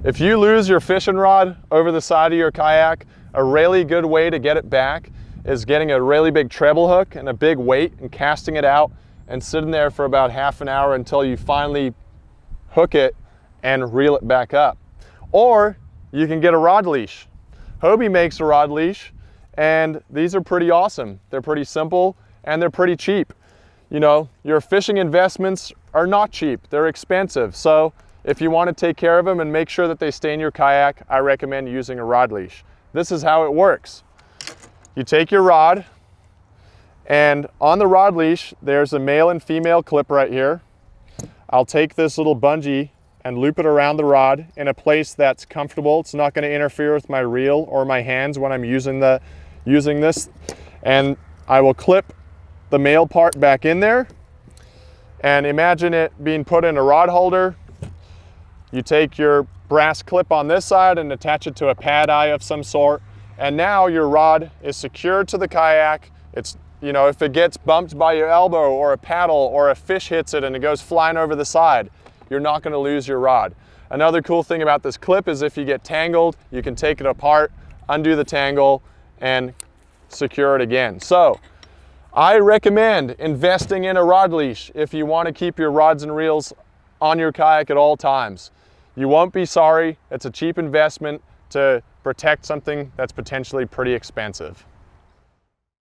If you lose your fishing rod over the side of your kayak, a really good way to get it back is getting a really big treble hook and a big weight and casting it out and sitting there for about half an hour until you finally hook it and reel it back up. Or you can get a rod leash. Hobie makes a rod leash, and these are pretty awesome. They're pretty simple and they're pretty cheap. You know, your fishing investments are not cheap, they're expensive. So if you want to take care of them and make sure that they stay in your kayak, I recommend using a rod leash. This is how it works. You take your rod, and on the rod leash, there's a male and female clip right here. I'll take this little bungee and loop it around the rod in a place that's comfortable. It's not going to interfere with my reel or my hands when I'm using this. And I will clip the male part back in there. And imagine it being put in a rod holder. You take your brass clip on this side and attach it to a pad eye of some sort. And now your rod is secured to the kayak. It's, you know, if it gets bumped by your elbow or a paddle or a fish hits it and it goes flying over the side, you're not going to lose your rod. Another cool thing about this clip is if you get tangled, you can take it apart, undo the tangle, and secure it again. So I recommend investing in a rod leash if you want to keep your rods and reels on your kayak at all times. You won't be sorry. It's a cheap investment to protect something that's potentially pretty expensive.